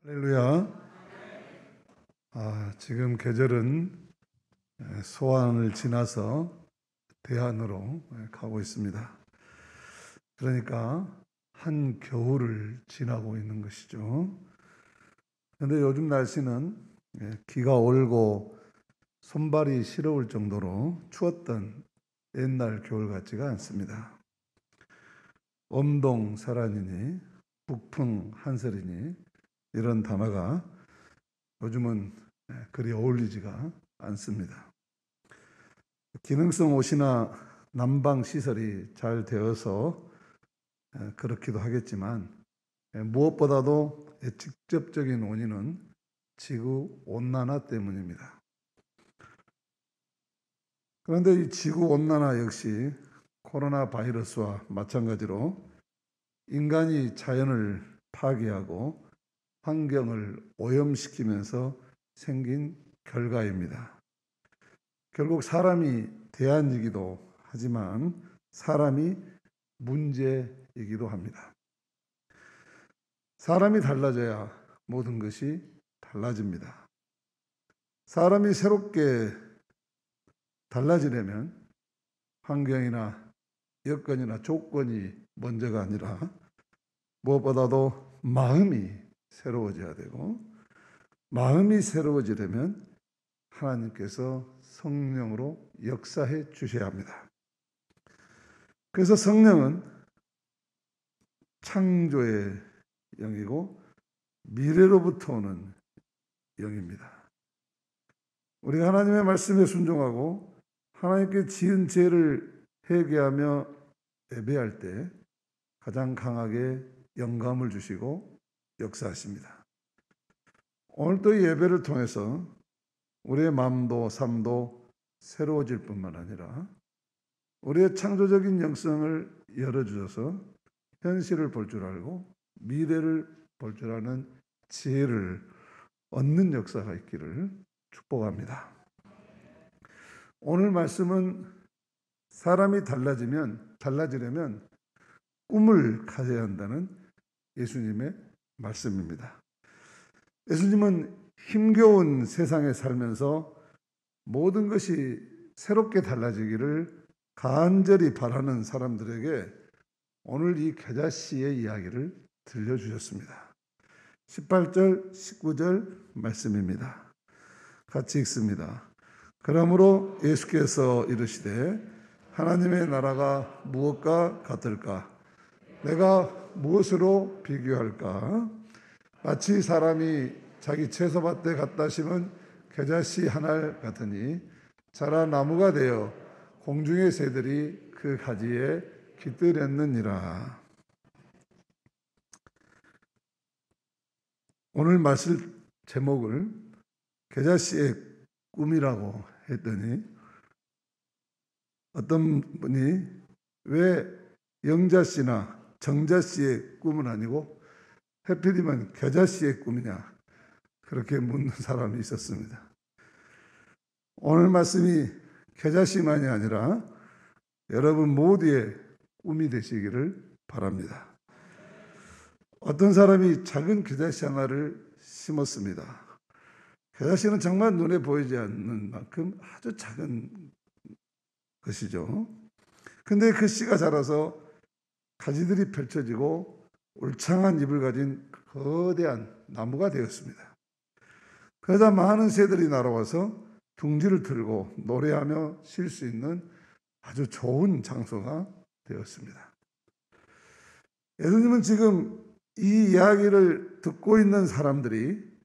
할렐루야. 지금 계절은 소환을 지나서 대한으로 가고 있습니다. 그러니까 한 겨울을 지나고 있는 것이죠. 그런데 요즘 날씨는 기가 얼고 손발이 시려울 정도로 추웠던 옛날 겨울 같지가 않습니다. 엄동설한이니 북풍 한설이니 이런 단어가 요즘은 그리 어울리지가 않습니다. 기능성 옷이나 난방 시설이 잘 되어서 그렇기도 하겠지만 무엇보다도 직접적인 원인은 지구 온난화 때문입니다. 그런데 이 지구 온난화 역시 코로나 바이러스와 마찬가지로 인간이 자연을 파괴하고 환경을 오염시키면서 생긴 결과입니다. 결국 사람이 대안이기도 하지만 사람이 문제이기도 합니다. 사람이 달라져야 모든 것이 달라집니다. 사람이 새롭게 달라지려면 환경이나 여건이나 조건이 먼저가 아니라 무엇보다도 마음이 새로워져야 되고, 마음이 새로워지려면 하나님께서 성령으로 역사해 주셔야 합니다. 그래서 성령은 창조의 영이고 미래로부터 오는 영입니다. 우리가 하나님의 말씀에 순종하고 하나님께 지은 죄를 회개하며 예배할 때 가장 강하게 영감을 주시고 역사하십니다. 오늘도 이 예배를 통해서 우리의 마음도 삶도 새로워질 뿐만 아니라 우리의 창조적인 영성을 열어주셔서 현실을 볼 줄 알고 미래를 볼 줄 아는 지혜를 얻는 역사가 있기를 축복합니다. 오늘 말씀은 사람이 달라지려면 꿈을 가져야 한다는 예수님의 말씀입니다. 예수님은 힘겨운 세상에 살면서 모든 것이 새롭게 달라지기를 간절히 바라는 사람들에게 오늘 이 겨자씨의 이야기를 들려주셨습니다. 18절, 19절 말씀입니다. 같이 읽습니다. 그러므로 예수께서 이르시되 하나님의 나라가 무엇과 같을까? 내가 무엇으로 비교할까? 마치 사람이 자기 채소밭에 갖다 심은 겨자씨 한 알 같으니 자라 나무가 되어 공중의 새들이 그 가지에 깃들였느니라. 오늘 말씀 제목을 겨자씨의 꿈이라고 했더니 어떤 분이 왜 영자씨나 정자씨의 꿈은 아니고 해필이면 겨자씨의 꿈이냐 그렇게 묻는 사람이 있었습니다. 오늘 말씀이 겨자씨만이 아니라 여러분 모두의 꿈이 되시기를 바랍니다. 어떤 사람이 작은 겨자씨 하나를 심었습니다. 겨자씨는 정말 눈에 보이지 않는 만큼 아주 작은 것이죠. 근데 그 씨가 자라서 가지들이 펼쳐지고 울창한 잎을 가진 거대한 나무가 되었습니다. 그러자 많은 새들이 날아와서 둥지를 틀고 노래하며 쉴 수 있는 아주 좋은 장소가 되었습니다. 예수님은 지금 이 이야기를 듣고 있는 사람들이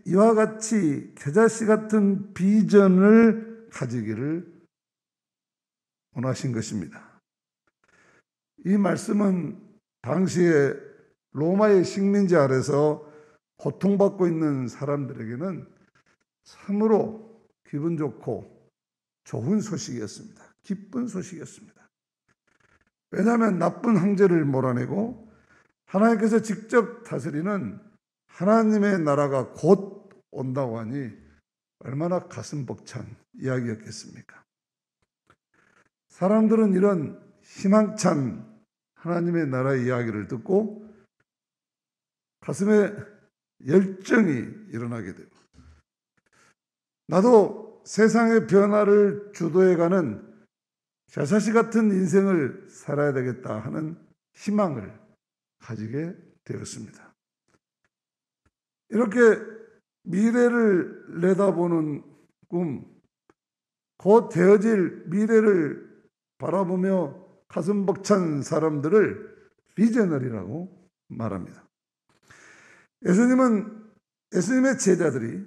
이와 같이 겨자씨 같은 비전을 가지기를 원하신 것입니다. 이 말씀은 당시에 로마의 식민지 아래서 고통받고 있는 사람들에게는 참으로 기분 좋고 좋은 소식이었습니다. 기쁜 소식이었습니다. 왜냐하면 나쁜 황제를 몰아내고 하나님께서 직접 다스리는 하나님의 나라가 곧 온다고 하니 얼마나 가슴 벅찬 이야기였겠습니까? 사람들은 이런 희망찬 하나님의 나라의 이야기를 듣고 가슴에 열정이 일어나게 되고, 나도 세상의 변화를 주도해가는 샤샤시 같은 인생을 살아야 되겠다 하는 희망을 가지게 되었습니다. 이렇게 미래를 내다보는 꿈, 곧 되어질 미래를 바라보며 가슴 벅찬 사람들을 비저너리라고 말합니다. 예수님의 제자들이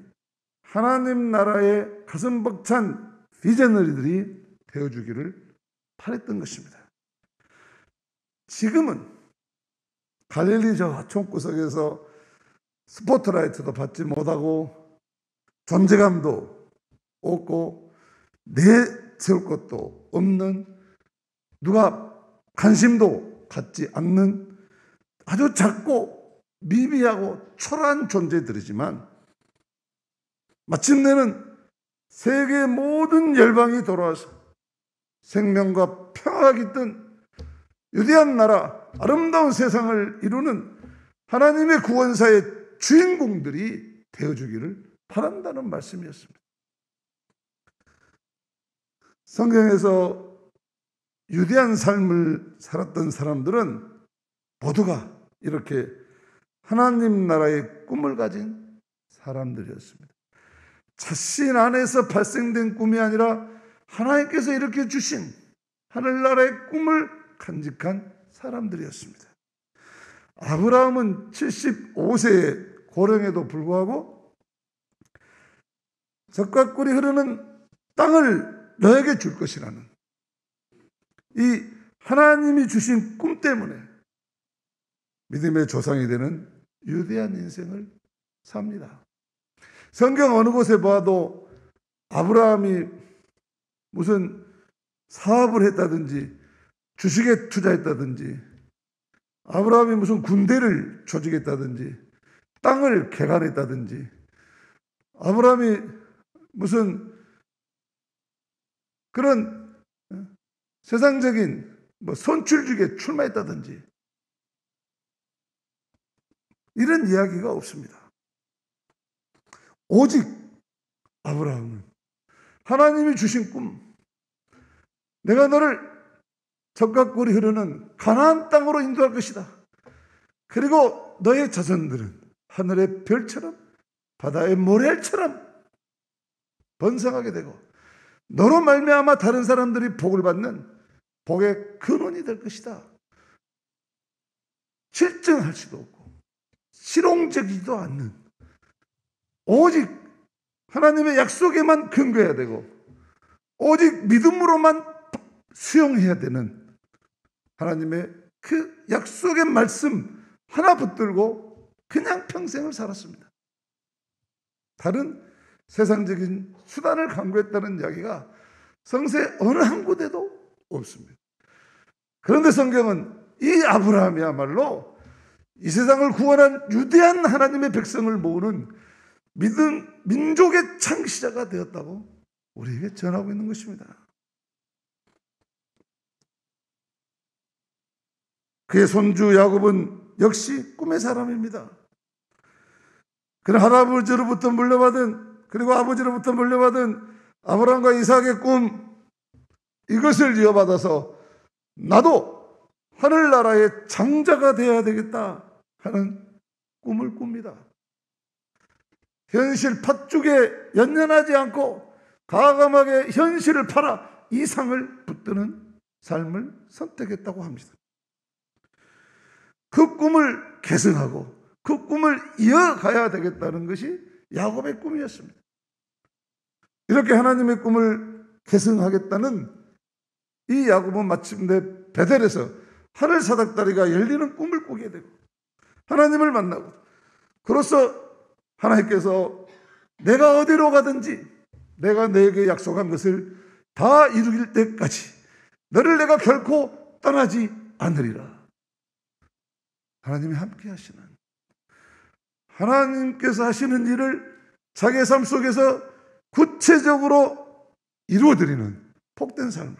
하나님 나라의 가슴 벅찬 비저너리들이 되어주기를 바랬던 것입니다. 지금은 갈릴리 저 총구석에서 스포트라이트도 받지 못하고 존재감도 없고 내세울 것도 없는, 누가 관심도 갖지 않는 아주 작고 미비하고 초라한 존재들이지만, 마침내는 세계 모든 열방이 돌아와서 생명과 평화가 깃든 위대한 나라, 아름다운 세상을 이루는 하나님의 구원사의 주인공들이 되어주기를 바란다는 말씀이었습니다. 성경에서 유대한 삶을 살았던 사람들은 모두가 이렇게 하나님 나라의 꿈을 가진 사람들이었습니다. 자신 안에서 발생된 꿈이 아니라 하나님께서 이렇게 주신 하늘나라의 꿈을 간직한 사람들이었습니다. 아브라함은 75세의 고령에도 불구하고 젖과 꿀이 흐르는 땅을 너에게 줄 것이라는 이 하나님이 주신 꿈 때문에 믿음의 조상이 되는 위대한 인생을 삽니다. 성경 어느 곳에 봐도 아브라함이 무슨 사업을 했다든지 주식에 투자했다든지, 아브라함이 무슨 군대를 조직했다든지 땅을 개간했다든지, 아브라함이 무슨 그런 세상적인 선출직에 출마했다든지 이런 이야기가 없습니다. 오직 아브라함은 하나님이 주신 꿈, 내가 너를 젖과 꿀이 흐르는 가나안 땅으로 인도할 것이다. 그리고 너의 자손들은 하늘의 별처럼 바다의 모래알처럼 번성하게 되고 너로 말미암아 다른 사람들이 복을 받는 복의 근원이 될 것이다. 실증할 수도 없고 실용적이지도 않는, 오직 하나님의 약속에만 근거해야 되고 오직 믿음으로만 수용해야 되는 하나님의 그 약속의 말씀 하나 붙들고 그냥 평생을 살았습니다. 다른 세상적인 수단을 강구했다는 이야기가 성서에 어느 한 곳에도 없습니다. 그런데 성경은 이 아브라함이야말로 이 세상을 구원한 위대한 하나님의 백성을 모으는 믿음 민족의 창시자가 되었다고 우리에게 전하고 있는 것입니다. 그의 손주 야곱은 역시 꿈의 사람입니다. 그는 할아버지로부터 물려받은, 그리고 아버지로부터 물려받은 아브라함과 이삭의 꿈, 이것을 이어받아서 나도 하늘나라의 장자가 되어야 되겠다 하는 꿈을 꿉니다. 현실 팥죽에 연연하지 않고 과감하게 현실을 팔아 이상을 붙드는 삶을 선택했다고 합니다. 그 꿈을 계승하고 그 꿈을 이어가야 되겠다는 것이 야곱의 꿈이었습니다. 이렇게 하나님의 꿈을 계승하겠다는 이 야곱은 마침내 베델에서 하늘 사닥다리가 열리는 꿈을 꾸게 되고 하나님을 만나고, 그로써 하나님께서 내가 어디로 가든지 내가 너에게 약속한 것을 다 이루길 때까지 너를 내가 결코 떠나지 않으리라. 하나님이 함께 하시는, 하나님께서 하시는 일을 자기의 삶 속에서 구체적으로 이루어드리는 복된 삶을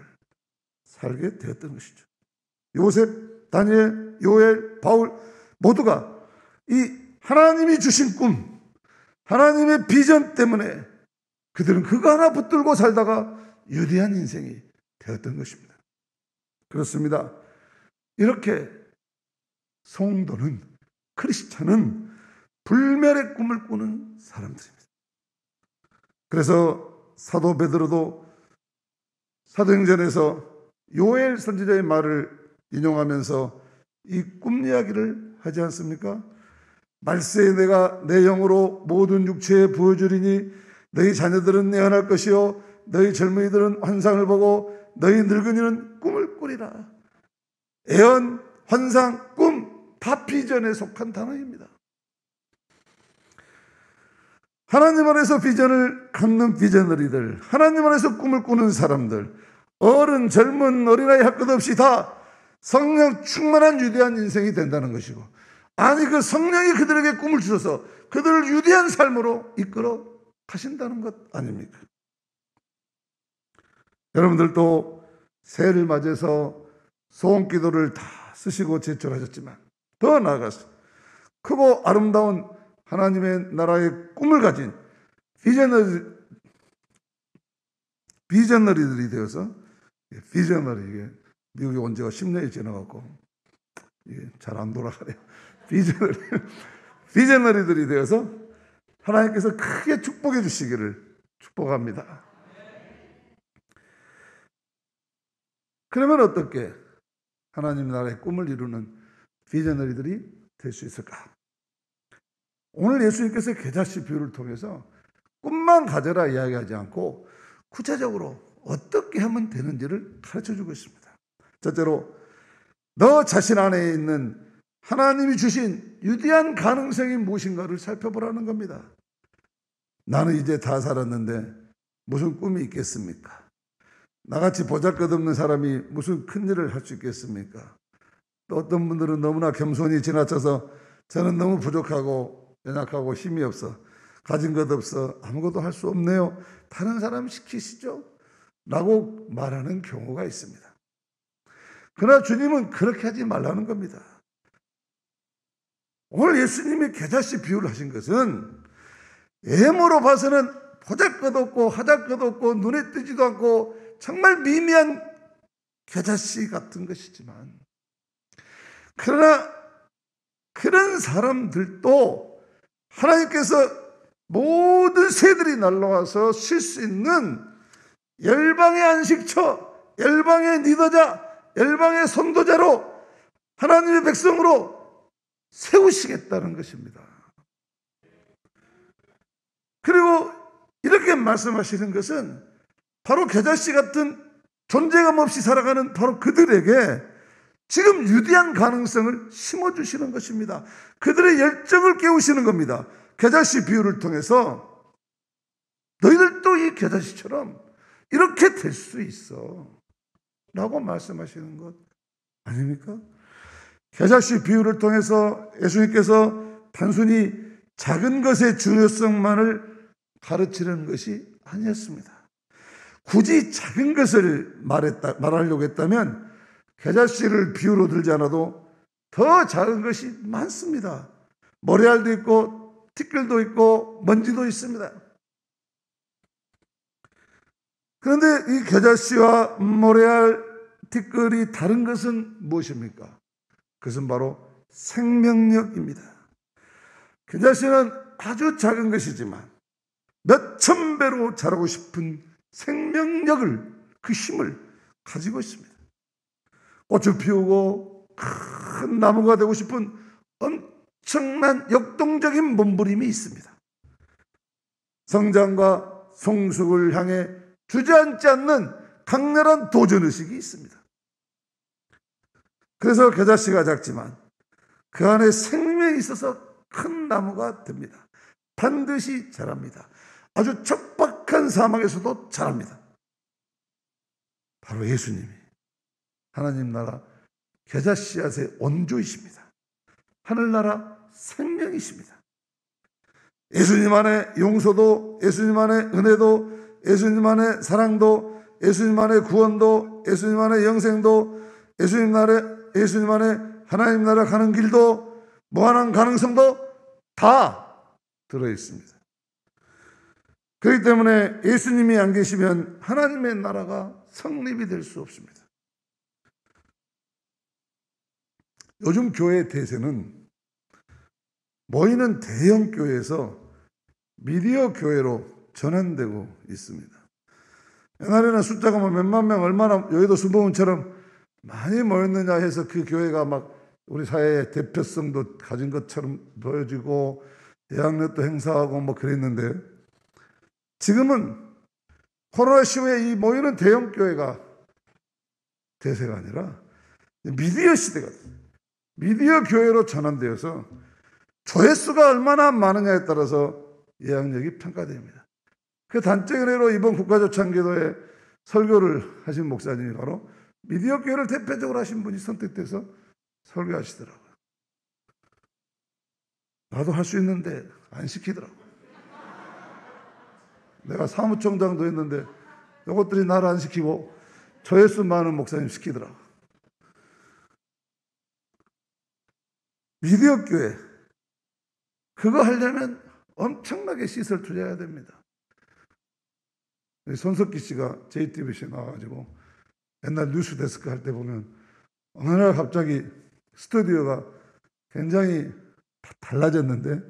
살게 되었던 것이죠. 요셉, 다니엘, 요엘, 바울 모두가 이 하나님이 주신 꿈, 하나님의 비전 때문에 그들은 그거 하나 붙들고 살다가 유대한 인생이 되었던 것입니다. 그렇습니다. 이렇게 성도는, 크리스찬은 불멸의 꿈을 꾸는 사람들입니다. 그래서 사도 베드로도 사도행전에서 요엘 선지자의 말을 인용하면서 이 꿈 이야기를 하지 않습니까? 말세에 내가 내 영으로 모든 육체에 부어주리니 너희 자녀들은 예언할 것이요 너희 젊은이들은 환상을 보고 너희 늙은이는 꿈을 꾸리라. 예언, 환상, 꿈 다 비전에 속한 단어입니다. 하나님 안에서 비전을 갖는 비저너리들, 하나님 안에서 꿈을 꾸는 사람들, 어른, 젊은, 어린아이 할 것 없이 다 성령 충만한 유대한 인생이 된다는 것이고, 아니 그 성령이 그들에게 꿈을 주셔서 그들을 유대한 삶으로 이끌어 가신다는 것 아닙니까? 여러분들도 새해를 맞이해서 소원기도를 다 쓰시고 제출하셨지만 더 나아가서 크고 아름다운 하나님의 나라의 꿈을 가진 비저너리들이 되어서, 비저너리, 미국에 온 지가 10년이 지나갖고 잘 안 돌아가네요. 비저너리들이 되어서 하나님께서 크게 축복해 주시기를 축복합니다. 그러면 어떻게 하나님 나라의 꿈을 이루는 비저너리들이 될 수 있을까? 오늘 예수님께서 겨자씨 비유를 통해서 꿈만 가져라 이야기하지 않고 구체적으로 어떻게 하면 되는지를 가르쳐주고 있습니다. 첫째로 너 자신 안에 있는 하나님이 주신 유대한 가능성이 무엇인가를 살펴보라는 겁니다. 나는 이제 다 살았는데 무슨 꿈이 있겠습니까? 나같이 보잘것없는 사람이 무슨 큰일을 할 수 있겠습니까? 또 어떤 분들은 너무나 겸손이 지나쳐서 저는 너무 부족하고 연약하고 힘이 없어, 가진 것 없어, 아무것도 할 수 없네요, 다른 사람 시키시죠? 라고 말하는 경우가 있습니다. 그러나 주님은 그렇게 하지 말라는 겁니다. 오늘 예수님이 겨자씨 비유를 하신 것은 외모로 봐서는 보잘것없고 하잘것없고 눈에 띄지도 않고 정말 미미한 겨자씨 같은 것이지만, 그러나 그런 사람들도 하나님께서 모든 새들이 날라와서 쉴 수 있는 열방의 안식처, 열방의 리더자, 열방의 선도자로 하나님의 백성으로 세우시겠다는 것입니다. 그리고 이렇게 말씀하시는 것은 바로 겨자씨 같은 존재감 없이 살아가는 바로 그들에게 지금 유대한 가능성을 심어주시는 것입니다. 그들의 열정을 깨우시는 겁니다. 겨자씨 비유를 통해서 너희들도 이 겨자씨처럼 이렇게 될 수 있어 라고 말씀하시는 것 아닙니까? 겨자씨 비유를 통해서 예수님께서 단순히 작은 것의 중요성만을 가르치는 것이 아니었습니다. 굳이 작은 것을 말하려고 했다면 겨자씨를 비유로 들지 않아도 더 작은 것이 많습니다. 모래알도 있고 티끌도 있고 먼지도 있습니다. 그런데 이 겨자씨와 모래알, 티끌이 다른 것은 무엇입니까? 그것은 바로 생명력입니다. 겨자씨는 아주 작은 것이지만 몇천 배로 자라고 싶은 생명력을, 그 힘을 가지고 있습니다. 꽃을 피우고 큰 나무가 되고 싶은 엄청난 역동적인 몸부림이 있습니다. 성장과 성숙을 향해 주저앉지 않는 강렬한 도전의식이 있습니다. 그래서 겨자씨가 작지만 그 안에 생명이 있어서 큰 나무가 됩니다. 반드시 자랍니다. 아주 척박한 사막에서도 자랍니다. 바로 예수님이 하나님 나라 겨자씨앗의 원조이십니다. 하늘나라 생명이십니다. 예수님 안에 용서도, 예수님 안에 은혜도, 예수님 안에 사랑도, 예수님 안에 구원도, 예수님 안에 영생도, 예수님 안에 하나님 나라 가는 길도, 무한한 가능성도 다 들어있습니다. 그렇기 때문에 예수님이 안 계시면 하나님의 나라가 성립이 될 수 없습니다. 요즘 교회 대세는 모이는 대형 교회에서 미디어 교회로 전환되고 있습니다. 옛날에는 숫자가 뭐 몇만 명, 얼마나 여의도 순복음처럼 많이 모였느냐 해서 그 교회가 막 우리 사회의 대표성도 가진 것처럼 보여지고 대학력도 행사하고 뭐 그랬는데, 지금은 코로나 시후에 이 모이는 대형 교회가 대세가 아니라 미디어 시대가, 미디어 교회로 전환되어서 조회수가 얼마나 많으냐에 따라서 예약력이 평가됩니다. 그 단적으로 이번 국가조창기도에 설교를 하신 목사님이 바로 미디어 교회를 대표적으로 하신 분이 선택돼서 설교하시더라고요. 나도 할 수 있는데 안 시키더라고요. 내가 사무총장도 했는데 이것들이 나를 안 시키고 조회수 많은 목사님 시키더라고요. 미디어 교회, 그거 하려면 엄청나게 시설 투자해야 됩니다. 손석기 씨가 JTBC에 나와가지고 옛날 뉴스 데스크 할 때 보면 어느 날 갑자기 스튜디오가 굉장히 달라졌는데,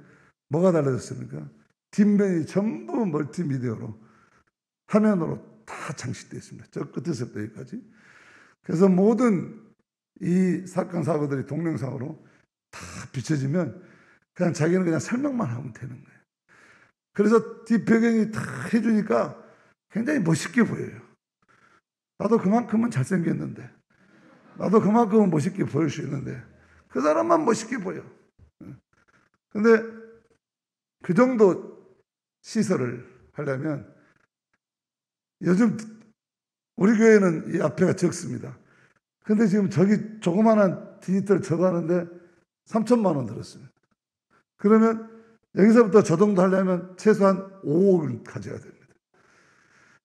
뭐가 달라졌습니까? 뒷면이 전부 멀티미디어로, 화면으로 다 장식되어 있습니다. 저 끝에서부터 여기까지. 그래서 모든 이 사건 사고들이 동영상으로 다 비춰지면 그냥 자기는 그냥 설명만 하면 되는 거예요. 그래서 뒷배경이 다 해주니까 굉장히 멋있게 보여요. 나도 그만큼은 잘생겼는데, 나도 그만큼은 멋있게 보일 수 있는데 그 사람만 멋있게 보여. 근데 그 정도 시설을 하려면 요즘 우리 교회는 이 앞에가 적습니다. 근데 지금 저기 조그마한 디지털 저거 하는데 3천만 원 들었습니다. 그러면 여기서부터 저 정도 하려면 최소한 5억을 가져야 됩니다.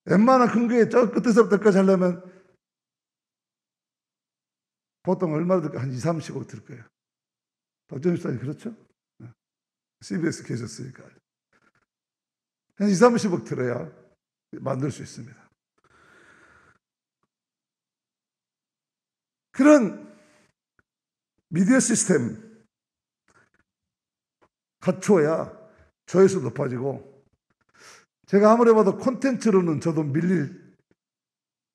웬만한 큰 교회 저 끝에서부터까지 하려면 보통 얼마 들까? 한 2, 30억 들 거예요. 박정희 목사님 그렇죠? CBS 계셨으니까. 한 2, 30억 들어야 만들 수 있습니다. 그런 미디어 시스템 갖추어야 조회수 높아지고, 제가 아무리 봐도 콘텐츠로는 저도 밀릴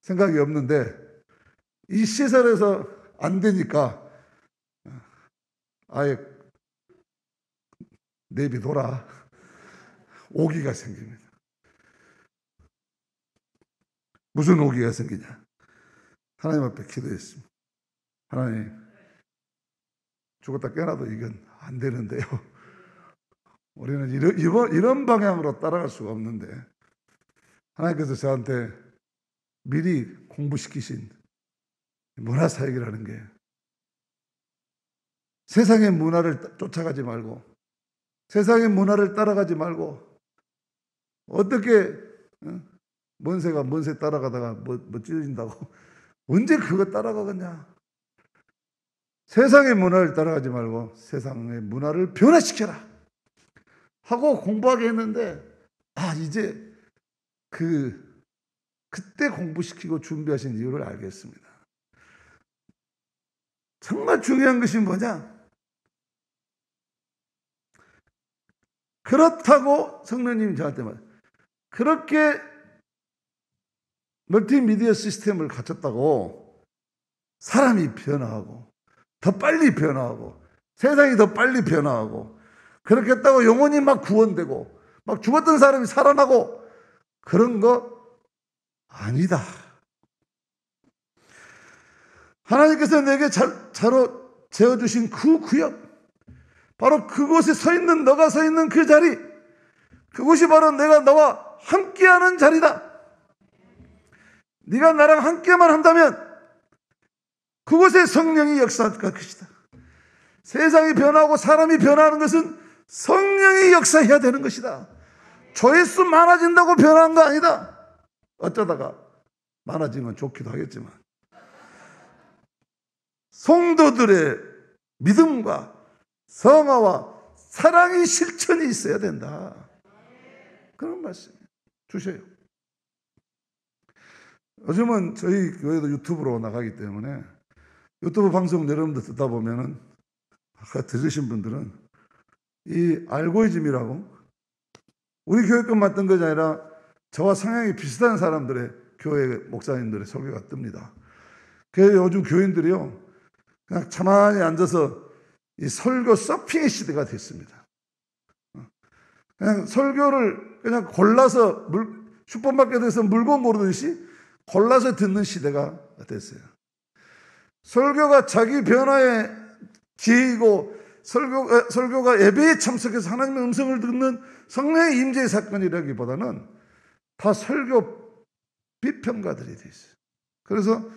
생각이 없는데 이 시설에서 안 되니까 아예 내비둬라, 오기가 생깁니다. 무슨 오기가 생기냐? 하나님 앞에 기도했습니다. 하나님, 죽었다 깨어나도 이건 안 되는데요. 우리는 이런 방향으로 따라갈 수가 없는데, 하나님께서 저한테 미리 공부시키신 문화사역이라는 게, 세상의 문화를 쫓아가지 말고, 세상의 문화를 따라가지 말고, 어떻게 먼새가 먼새 따라가다가 뭐 찢어진다고 언제 그거 따라가겠냐? 세상의 문화를 따라가지 말고 세상의 문화를 변화시켜라 하고 공부하게 했는데, 이제 그때 공부시키고 준비하신 이유를 알겠습니다. 정말 중요한 것이 뭐냐? 그렇다고 성령님이 저한테 말해요. 그렇게 멀티미디어 시스템을 갖췄다고 사람이 변화하고 더 빨리 변화하고 세상이 더 빨리 변화하고 그렇게 했다고 영혼이 막 구원되고 막 죽었던 사람이 살아나고 그런 거 아니다. 하나님께서 내게 자로 재어주신 그 구역, 바로 그곳에 서 있는, 너가 서 있는 그 자리, 그곳이 바로 내가 너와 함께하는 자리다. 네가 나랑 함께만 한다면 그곳에 성령이 역사할 것이다. 세상이 변하고 사람이 변하는 것은 성령이 역사해야 되는 것이다. 조회수 많아진다고 변한 거 아니다. 어쩌다가 많아지면 좋기도 하겠지만 성도들의 믿음과 성화와 사랑이 실천이 있어야 된다. 그런 말씀 주셔요. 요즘은 저희 교회도 유튜브로 나가기 때문에 유튜브 방송 여러분들 듣다 보면은 아까 들으신 분들은 이 알고리즘이라고 우리 교회 것 맡은 것이 아니라 저와 성향이 비슷한 사람들의 교회 목사님들의 설교가 뜹니다. 그래서 요즘 교인들이요 그냥 가만히 앉아서 이 설교 서핑의 시대가 됐습니다. 그냥 설교를 그냥 골라서 슈퍼마켓에서 물건 고르듯이 골라서 듣는 시대가 됐어요. 설교가 자기 변화의 기회이고 설교가 예배에 참석해서 하나님의 음성을 듣는 성령의 임재의 사건이라기보다는 다 설교 비평가들이 돼 있어요. 그래서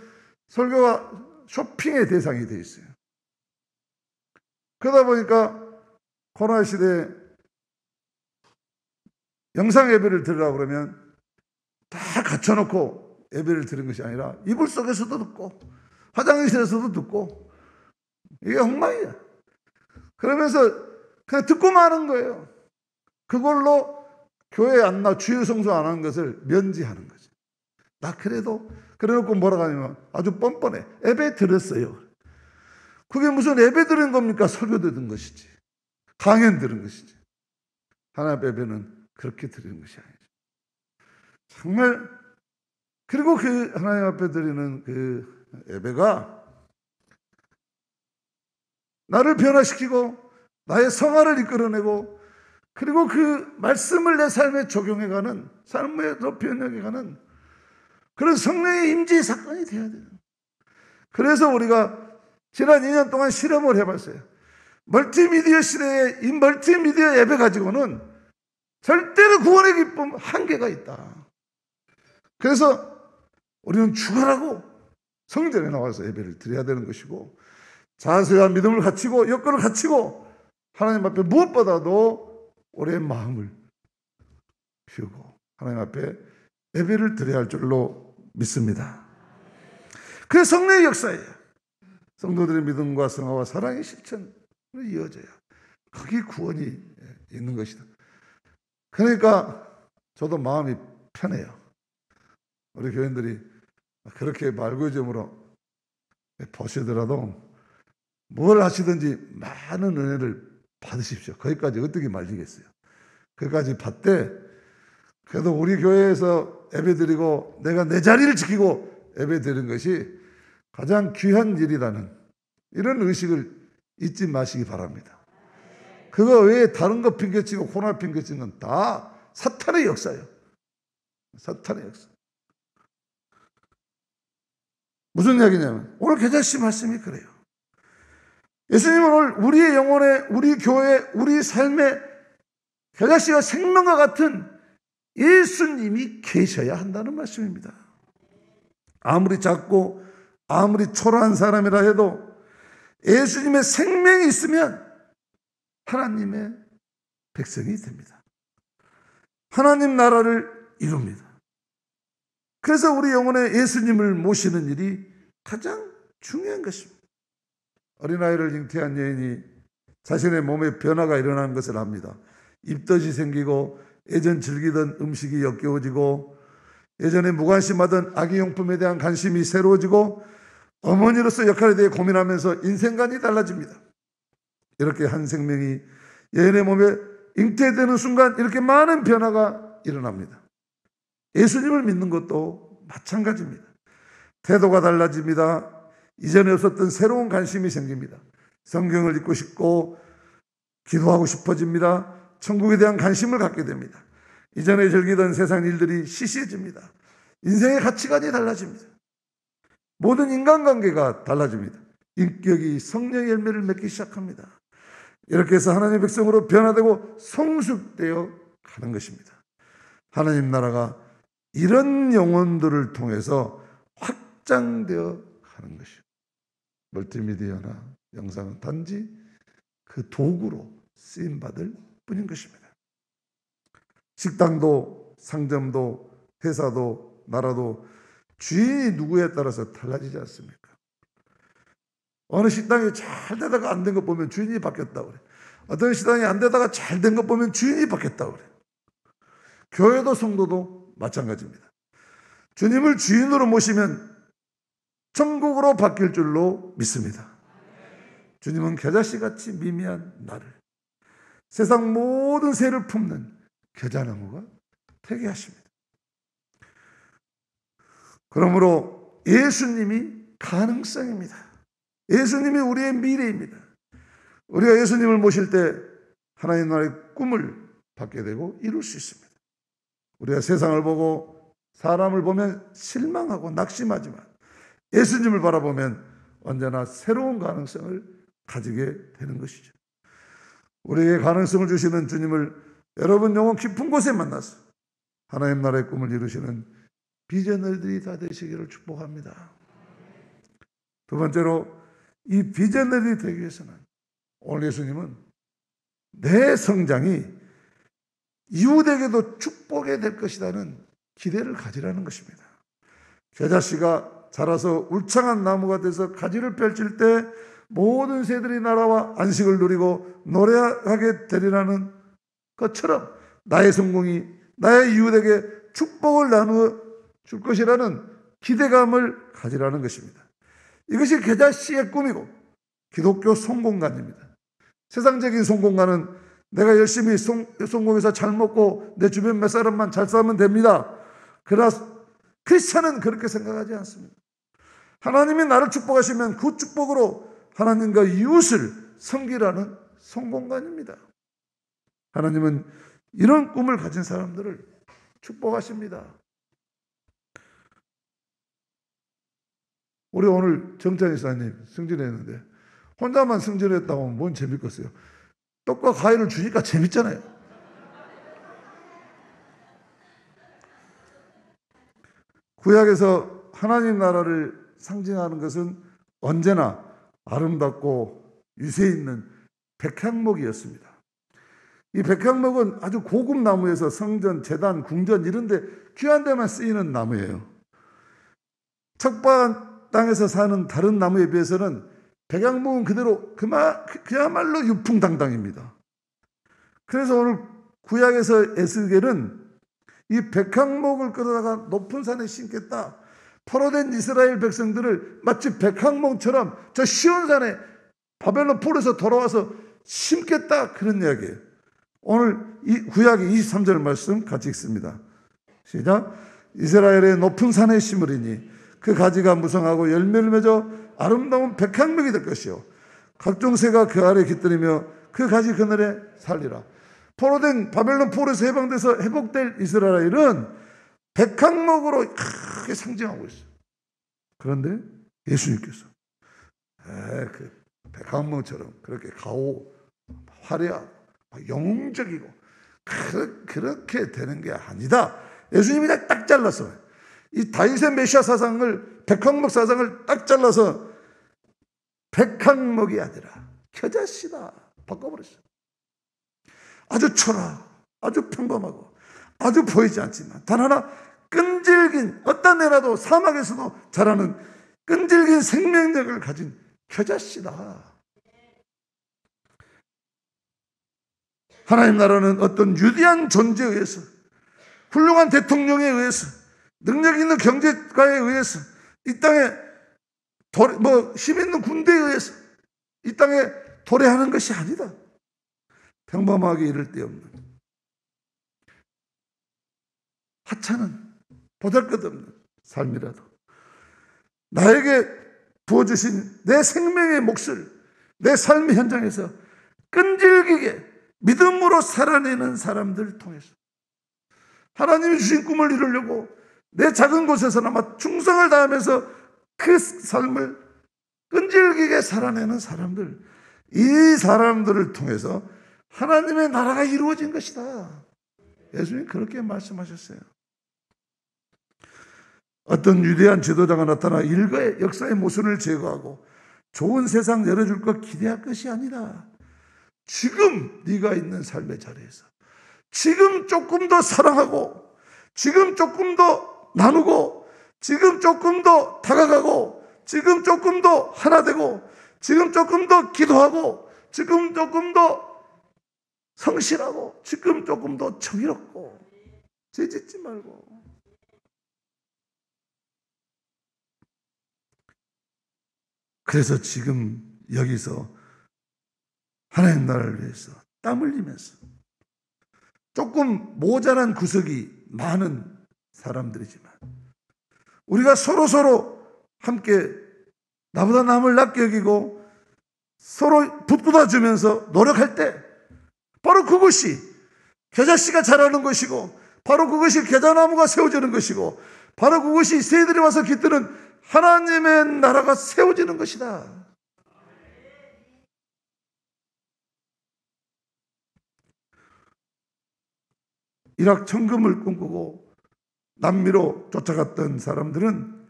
설교가 쇼핑의 대상이 돼 있어요. 그러다 보니까 코로나 시대에 영상 예배를 들으라고 그러면 다 갖춰놓고 예배를 들은 것이 아니라 이불 속에서도 듣고 화장실에서도 듣고 이게 엉망이야. 그러면서 그냥 듣고 마는 거예요. 그걸로 교회 안 나 주일 성수 안 하는 것을 면제하는 거죠. 나 그래도 그래놓고 뭐라고 하냐면 아주 뻔뻔해. 예배 들었어요. 그게 무슨 예배 들은 겁니까? 설교 들은 것이지. 강연 들은 것이지. 하나님 예배는 그렇게 드리는 것이 아니죠. 정말 그리고 그 하나님 앞에 드리는 그 예배가 나를 변화시키고 나의 성화를 이끌어내고 그리고 그 말씀을 내 삶에 적용해가는 삶으로 변형해가는 그런 성령의 임재의 사건이 되어야 돼요. 그래서 우리가 지난 2년 동안 실험을 해봤어요. 멀티미디어 시대에 이 멀티미디어 예배 가지고는 절대로 구원의 기쁨 한계가 있다. 그래서 우리는 죽어라고 성전에 나와서 예배를 드려야 되는 것이고 자세와 믿음을 갖추고 여건을 갖추고 하나님 앞에 무엇보다도 우리의 마음을 피우고 하나님 앞에 예배를 드려야 할 줄로 믿습니다. 그게 성령의 역사예요. 성도들의 믿음과 성화와 사랑의 실천으로 이어져야 거기 구원이 있는 것이다. 그러니까 저도 마음이 편해요. 우리 교인들이 그렇게 말고점으로 보시더라도 뭘 하시든지 많은 은혜를 받으십시오. 거기까지 어떻게 말리겠어요. 거기까지 받되 그래도 우리 교회에서 예배드리고 내가 내 자리를 지키고 예배드리는 것이 가장 귀한 일이라는 이런 의식을 잊지 마시기 바랍니다. 그거 외에 다른 거 핑계치고 코로나 핑계치는 건 다 사탄의 역사예요. 사탄의 역사. 무슨 이야기냐면 오늘 계절시 말씀이 그래요. 예수님은 오늘 우리의 영혼에 우리 교회 우리 삶에 계절시가 생명과 같은 예수님이 계셔야 한다는 말씀입니다. 아무리 작고 아무리 초라한 사람이라 해도 예수님의 생명이 있으면 하나님의 백성이 됩니다. 하나님 나라를 이룹니다. 그래서 우리 영혼에 예수님을 모시는 일이 가장 중요한 것입니다. 어린아이를 잉태한 여인이 자신의 몸에 변화가 일어나는 것을 압니다. 입덧이 생기고 예전 즐기던 음식이 역겨워지고 예전에 무관심하던 아기용품에 대한 관심이 새로워지고 어머니로서 역할에 대해 고민하면서 인생관이 달라집니다. 이렇게 한 생명이 여인의 몸에 잉태되는 순간 이렇게 많은 변화가 일어납니다. 예수님을 믿는 것도 마찬가지입니다. 태도가 달라집니다. 이전에 없었던 새로운 관심이 생깁니다. 성경을 읽고 싶고 기도하고 싶어집니다. 천국에 대한 관심을 갖게 됩니다. 이전에 즐기던 세상 일들이 시시해집니다. 인생의 가치관이 달라집니다. 모든 인간관계가 달라집니다. 인격이 성령의 열매를 맺기 시작합니다. 이렇게 해서 하나님의 백성으로 변화되고 성숙되어 가는 것입니다. 하나님 나라가 이런 영혼들을 통해서 확장되어 가는 것이요. 멀티미디어나 영상은 단지 그 도구로 쓰임받을 뿐인 것입니다. 식당도 상점도 회사도 나라도 주인이 누구에 따라서 달라지지 않습니까? 어느 식당이 잘 되다가 안 된 거 보면 주인이 바뀌었다고 그래. 어떤 신앙이 안 되다가 잘 된 것 보면 주인이 바뀌었다고 그래요. 교회도 성도도 마찬가지입니다. 주님을 주인으로 모시면 천국으로 바뀔 줄로 믿습니다. 주님은 겨자씨같이 미미한 나를 세상 모든 새를 품는 겨자나무가 되게 하십니다. 그러므로 예수님이 가능성입니다. 예수님이 우리의 미래입니다. 우리가 예수님을 모실 때 하나님 나라의 꿈을 받게 되고 이룰 수 있습니다. 우리가 세상을 보고 사람을 보면 실망하고 낙심하지만 예수님을 바라보면 언제나 새로운 가능성을 가지게 되는 것이죠. 우리에게 가능성을 주시는 주님을 여러분 영혼 깊은 곳에 만나서 하나님 나라의 꿈을 이루시는 비전너리들이 다 되시기를 축복합니다. 두 번째로 이 비전너리들이 되기 위해서는 오늘 예수님은 내 성장이 이웃에게도 축복이 될 것이라는 기대를 가지라는 것입니다. 겨자씨가 자라서 울창한 나무가 돼서 가지를 펼칠 때 모든 새들이 날아와 안식을 누리고 노래하게 되리라는 것처럼 나의 성공이 나의 이웃에게 축복을 나누어 줄 것이라는 기대감을 가지라는 것입니다. 이것이 겨자씨의 꿈이고 기독교 성공관입니다. 세상적인 성공관은 내가 열심히 성공해서 잘 먹고 내 주변 몇 사람만 잘 살면 됩니다. 그러나 크리스찬은 그렇게 생각하지 않습니다. 하나님이 나를 축복하시면 그 축복으로 하나님과 이웃을 섬기라는 성공관입니다. 하나님은 이런 꿈을 가진 사람들을 축복하십니다. 우리 오늘 정찬희 사님 승진했는데 혼자만 승진했다고 하면 뭔 재밌겠어요? 떡과 과일을 주니까 재밌잖아요. 구약에서 하나님 나라를 상징하는 것은 언제나 아름답고 유세 있는 백향목이었습니다. 이 백향목은 아주 고급 나무에서 성전, 제단, 궁전 이런 데 귀한 데만 쓰이는 나무예요. 척박한 땅에서 사는 다른 나무에 비해서는 백향목은 그대로 그야말로 유풍당당입니다. 그래서 오늘 구약에서 에스겔은 이 백향목을 끌어다가 높은 산에 심겠다. 포로된 이스라엘 백성들을 마치 백향목처럼 저 시온산에 바벨론 포로에서 돌아와서 심겠다. 그런 이야기예요. 오늘 이 구약의 23절 말씀 같이 읽습니다. 시작. 이스라엘의 높은 산에 심으리니 그 가지가 무성하고 열매를 맺어 아름다운 백향목이 될 것이요 각종 새가 그 아래 깃들이며 그 가지 그늘에 살리라. 포로된 바벨론 포로에서 해방돼서 회복될 이스라엘은 백향목으로 크게 상징하고 있어요. 그런데 예수님께서 그 백향목처럼 그렇게 가오, 화려하고 영웅적이고 그렇게 되는 게 아니다. 예수님이 딱 잘랐어. 이 다윗의 메시아 사상을 백향목 사상을 딱 잘라서 백향목이 아니라 겨자씨다 바꿔버렸어요. 아주 초라하고 아주 평범하고 아주 보이지 않지만 단 하나 끈질긴 어떤 애라도 사막에서도 자라는 끈질긴 생명력을 가진 겨자씨다. 하나님 나라는 어떤 유대한 존재에 의해서 훌륭한 대통령에 의해서 능력 있는 경제가에 의해서 이 땅에 힘 있는 군대에 의해서 이 땅에 도래하는 것이 아니다. 평범하게 이를 데 없는 하찮은 보잘것없는 삶이라도 나에게 부어주신 내 생명의 몫을 내 삶의 현장에서 끈질기게 믿음으로 살아내는 사람들을 통해서 하나님이 주신 꿈을 이루려고 내 작은 곳에서나마 충성을 다하면서 그 삶을 끈질기게 살아내는 사람들, 이 사람들을 통해서 하나님의 나라가 이루어진 것이다. 예수님 그렇게 말씀하셨어요. 어떤 위대한 지도자가 나타나 일거의 역사의 모순을 제거하고 좋은 세상 열어줄 것 기대할 것이 아니라 지금 네가 있는 삶의 자리에서 지금 조금 더 사랑하고 지금 조금 더 나누고 지금 조금 더 다가가고 지금 조금 더 하나 되고 지금 조금 더 기도하고 지금 조금 더 성실하고 지금 조금 더 정의롭고 죄짓지 말고. 그래서 지금 여기서 하나님 나라를 위해서 땀 흘리면서 조금 모자란 구석이 많은 사람들이지만 우리가 서로 함께 나보다 남을 낮게 여기고 서로 붙돋아 주면서 노력할 때 바로 그것이 겨자씨가 자라는 것이고 바로 그것이 겨자나무가 세워지는 것이고 바로 그것이 새들이 와서 깃드는 하나님의 나라가 세워지는 것이다. 일확천금을 꿈꾸고 남미로 쫓아갔던 사람들은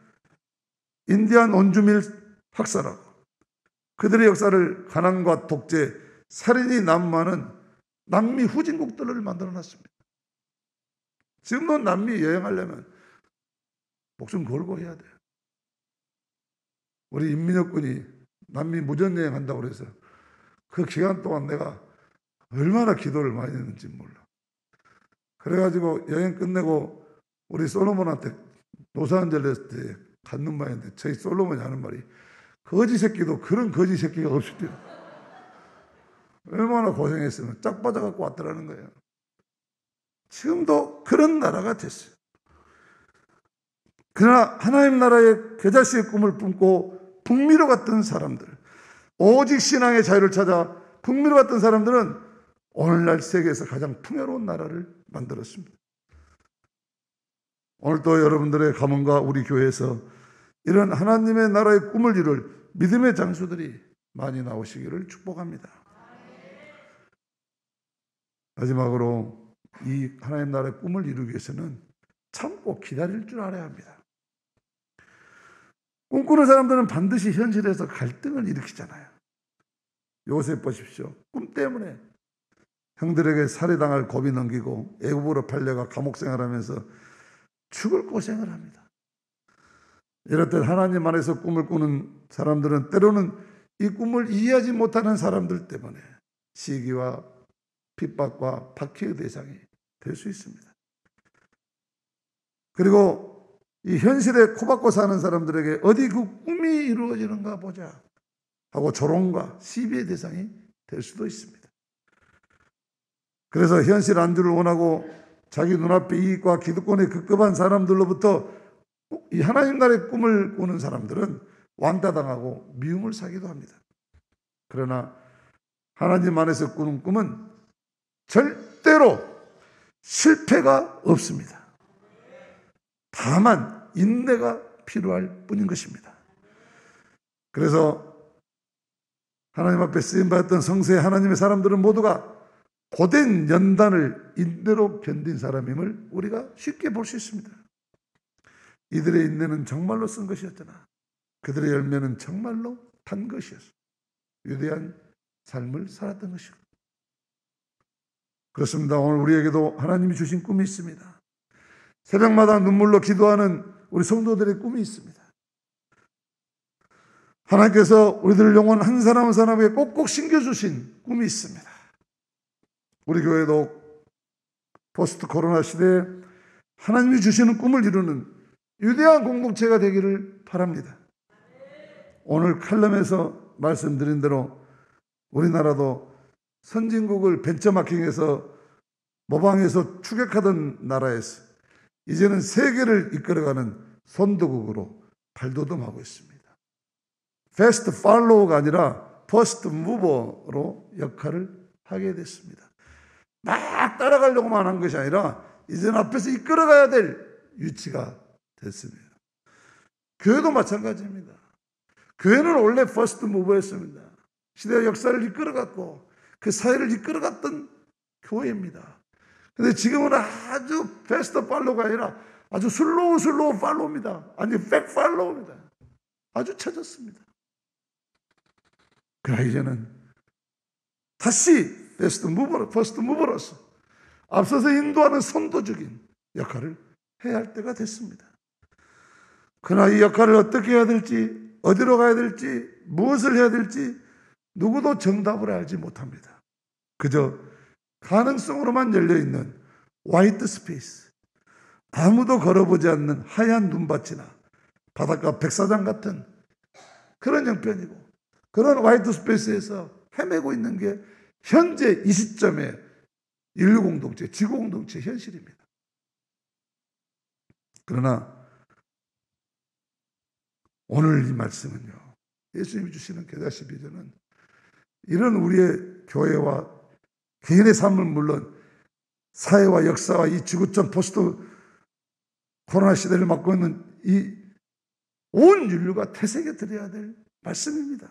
인디안 원주민 학살하고 그들의 역사를 가난과 독재, 살인이 난무하는 남미 후진국들을 만들어놨습니다. 지금도 남미 여행하려면 목숨 걸고 해야 돼요. 우리 임민혁 군이 남미 무전여행 한다고 그래서 그 기간 동안 내가 얼마나 기도를 많이 했는지 몰라. 그래가지고 여행 끝내고 우리 솔로몬한테 로스앤젤레스 때 갔는 말인데 저희 솔로몬이 하는 말이 거지 새끼도 그런 거지 새끼가 없을 때 얼마나 고생했으면 짝 빠져갖고 왔더라는 거예요. 지금도 그런 나라가 됐어요. 그러나 하나님 나라의 겨자씨의 꿈을 품고 북미로 갔던 사람들, 오직 신앙의 자유를 찾아 북미로 갔던 사람들은 오늘날 세계에서 가장 풍요로운 나라를 만들었습니다. 오늘도 여러분들의 가문과 우리 교회에서 이런 하나님의 나라의 꿈을 이룰 믿음의 장수들이 많이 나오시기를 축복합니다. 마지막으로 이 하나님 나라의 꿈을 이루기 위해서는 참고 기다릴 줄 알아야 합니다. 꿈꾸는 사람들은 반드시 현실에서 갈등을 일으키잖아요. 요셉 보십시오. 꿈 때문에 형들에게 살해당할 고비 넘기고 애굽으로 팔려가 감옥 생활하면서 죽을 고생을 합니다. 이럴 때 하나님 안에서 꿈을 꾸는 사람들은 때로는 이 꿈을 이해하지 못하는 사람들 때문에 시기와 핍박과 박해의 대상이 될 수 있습니다. 그리고 이 현실에 코박고 사는 사람들에게 어디 그 꿈이 이루어지는가 보자 하고 조롱과 시비의 대상이 될 수도 있습니다. 그래서 현실 안주를 원하고 자기 눈앞의 이익과 기득권에 급급한 사람들로부터 이 하나님 나라의 꿈을 꾸는 사람들은 왕따당하고 미움을 사기도 합니다. 그러나 하나님 안에서 꾸는 꿈은 절대로 실패가 없습니다. 다만 인내가 필요할 뿐인 것입니다. 그래서 하나님 앞에 쓰임받았던 성세의 하나님의 사람들은 모두가 고된 연단을 인내로 견딘 사람임을 우리가 쉽게 볼 수 있습니다. 이들의 인내는 정말로 쓴 것이었잖아. 그들의 열매는 정말로 단 것이었어. 위대한 삶을 살았던 것이고. 그렇습니다. 오늘 우리에게도 하나님이 주신 꿈이 있습니다. 새벽마다 눈물로 기도하는 우리 성도들의 꿈이 있습니다. 하나님께서 우리들 영혼 한 사람 한 사람에게 꼭꼭 심겨주신 꿈이 있습니다. 우리 교회도 포스트 코로나 시대에 하나님이 주시는 꿈을 이루는 위대한 공동체가 되기를 바랍니다. 오늘 칼럼에서 말씀드린 대로 우리나라도 선진국을 벤처마킹해서 모방해서 추격하던 나라에서 이제는 세계를 이끌어가는 선도국으로 발돋움하고 있습니다. 패스트 팔로우가 아니라 퍼스트 무버로 역할을 하게 됐습니다. 막 따라가려고만 한 것이 아니라 이제는 앞에서 이끌어가야 될 위치가 됐습니다. 교회도 마찬가지입니다. 교회는 원래 퍼스트 무버였습니다. 시대의 역사를 이끌어갔고 그 사회를 이끌어갔던 교회입니다. 그런데 지금은 아주 패스트 팔로우가 아니라 아주 슬로우 팔로우입니다. 아니 백 팔로우입니다. 아주 처졌습니다. 그러나 이제는 다시 퍼스트 무버로서 앞서서 인도하는 선도적인 역할을 해야 할 때가 됐습니다. 그러나 이 역할을 어떻게 해야 될지, 어디로 가야 될지, 무엇을 해야 될지 누구도 정답을 알지 못합니다. 그저 가능성으로만 열려있는 화이트 스페이스, 아무도 걸어보지 않는 하얀 눈밭이나 바닷가 백사장 같은 그런 형편이고, 그런 화이트 스페이스에서 헤매고 있는 게 현재 이 시점의 인류 공동체, 지구 공동체 현실입니다. 그러나 오늘 이 말씀은요, 예수님이 주시는 겨자씨 비전은 이런 우리의 교회와 개인의 삶은 물론 사회와 역사와 이 지구촌 포스트 코로나 시대를 맞고 있는 이 온 인류가 태세게 드려야 될 말씀입니다.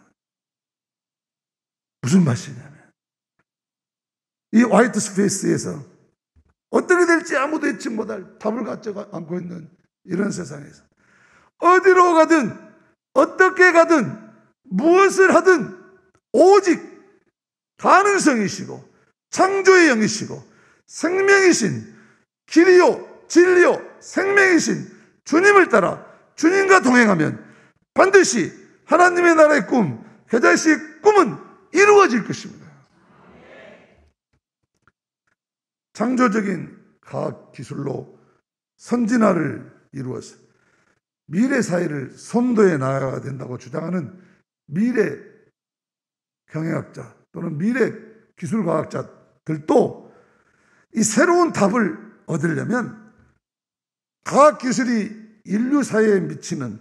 무슨 말씀이냐면, 이 화이트 스페이스에서 어떻게 될지 아무도 예측 못할 답을 갖지 않고 있는 이런 세상에서 어디로 가든 어떻게 가든 무엇을 하든 오직 가능성이시고 창조의 영이시고 생명이신 길이요 진리요 생명이신 주님을 따라 주님과 동행하면 반드시 하나님의 나라의 꿈, 겨자씨의 꿈은 이루어질 것입니다. 창조적인 과학 기술로 선진화를 이루어서 미래 사회를 선도해 나가야 된다고 주장하는 미래 경영학자 또는 미래 기술과학자들도 이 새로운 답을 얻으려면 과학 기술이 인류 사회에 미치는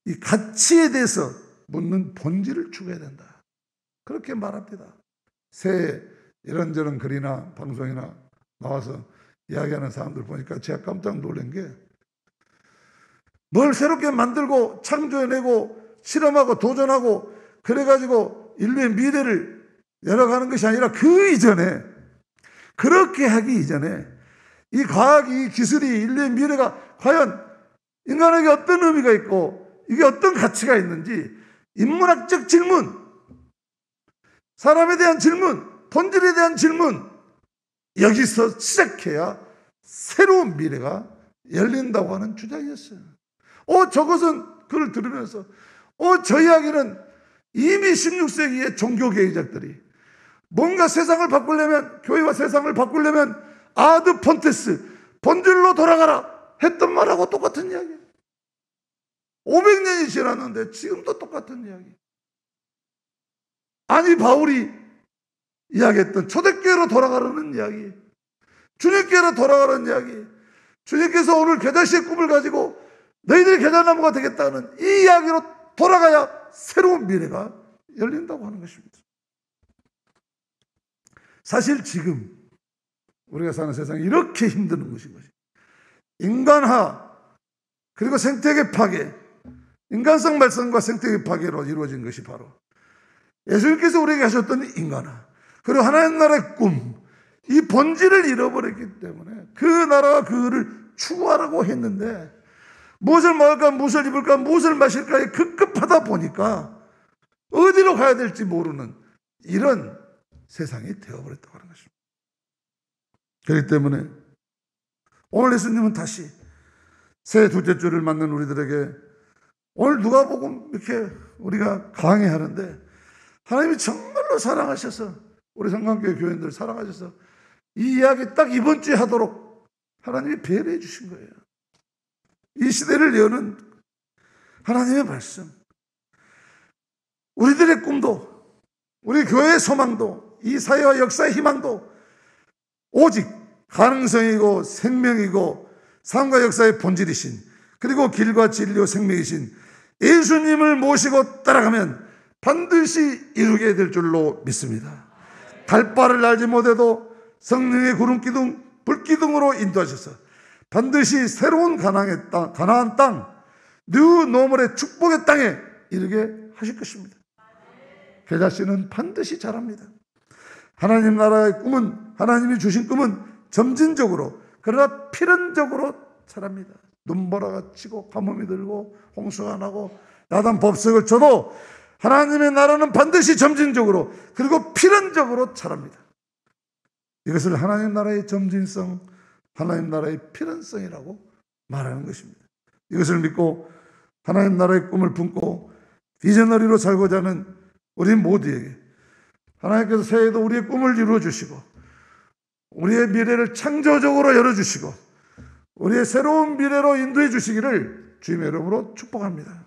이 가치에 대해서 묻는 본질을 추구해야 된다, 그렇게 말합니다. 새해 이런저런 글이나 방송이나 나와서 이야기하는 사람들 보니까 제가 깜짝 놀란 게, 뭘 새롭게 만들고 창조해내고 실험하고 도전하고 그래가지고 인류의 미래를 열어가는 것이 아니라 그 이전에, 그렇게 하기 이전에 이 과학이, 이 기술이, 인류의 미래가 과연 인간에게 어떤 의미가 있고 이게 어떤 가치가 있는지 인문학적 질문, 사람에 대한 질문, 본질에 대한 질문, 여기서 시작해야 새로운 미래가 열린다고 하는 주장이었어요. 저것은 그를 들으면서 저 이야기는 이미 16세기의 종교개혁자들이 뭔가 세상을 바꾸려면, 교회와 세상을 바꾸려면 아드 폰테스, 본질로 돌아가라 했던 말하고 똑같은 이야기. 500년이 지났는데 지금도 똑같은 이야기. 아니, 바울이 이야기했던 초대교회로 돌아가라는 이야기, 주님께로 돌아가라는 이야기, 주님께서 오늘 겨자씨의 꿈을 가지고 너희들이 겨자나무가 되겠다는 이 이야기로 돌아가야 새로운 미래가 열린다고 하는 것입니다. 사실 지금 우리가 사는 세상이 이렇게 힘든 것인 것이, 인간화 그리고 생태계 파괴, 인간성 발전과 생태계 파괴로 이루어진 것이 바로 예수님께서 우리에게 하셨던 인간화 그리고 하나님 나라의 꿈, 이 본질을 잃어버렸기 때문에 그 나라와 그를 추구하라고 했는데, 무엇을 먹을까, 무엇을 입을까, 무엇을 마실까에 급급하다 보니까 어디로 가야 될지 모르는 이런 세상이 되어버렸다고 하는 것입니다. 그렇기 때문에 오늘 예수님은 다시 새해 둘째 주를 맞는 우리들에게, 오늘 누가복음 이렇게 우리가 강의하는데 하나님이 정말로 사랑하셔서, 우리 성강교회 교인들 사랑하셔서 이 이야기 딱 이번 주에 하도록 하나님이 배려해 주신 거예요. 이 시대를 여는 하나님의 말씀, 우리들의 꿈도, 우리 교회의 소망도, 이 사회와 역사의 희망도 오직 가능성이고 생명이고 삶과 역사의 본질이신, 그리고 길과 진리와 생명이신 예수님을 모시고 따라가면 반드시 이루게 될 줄로 믿습니다. 달바를 알지 못해도 성령의 구름기둥, 불기둥으로 인도하셔서 반드시 새로운 가나안 땅, 뉴 노멀의 축복의 땅에 이르게 하실 것입니다. 겨자씨는 반드시 자랍니다. 하나님 나라의 꿈은, 하나님이 주신 꿈은 점진적으로 그러나 필연적으로 자랍니다. 눈보라가 치고 가뭄이 들고 홍수가 나고 야단 법석을 쳐도 하나님의 나라는 반드시 점진적으로 그리고 필연적으로 자랍니다. 이것을 하나님 나라의 점진성, 하나님 나라의 필연성이라고 말하는 것입니다. 이것을 믿고 하나님 나라의 꿈을 품고 비전너리로 살고자 하는 우리 모두에게 하나님께서 새해에도 우리의 꿈을 이루어 주시고 우리의 미래를 창조적으로 열어주시고 우리의 새로운 미래로 인도해 주시기를 주님의 이름으로 축복합니다.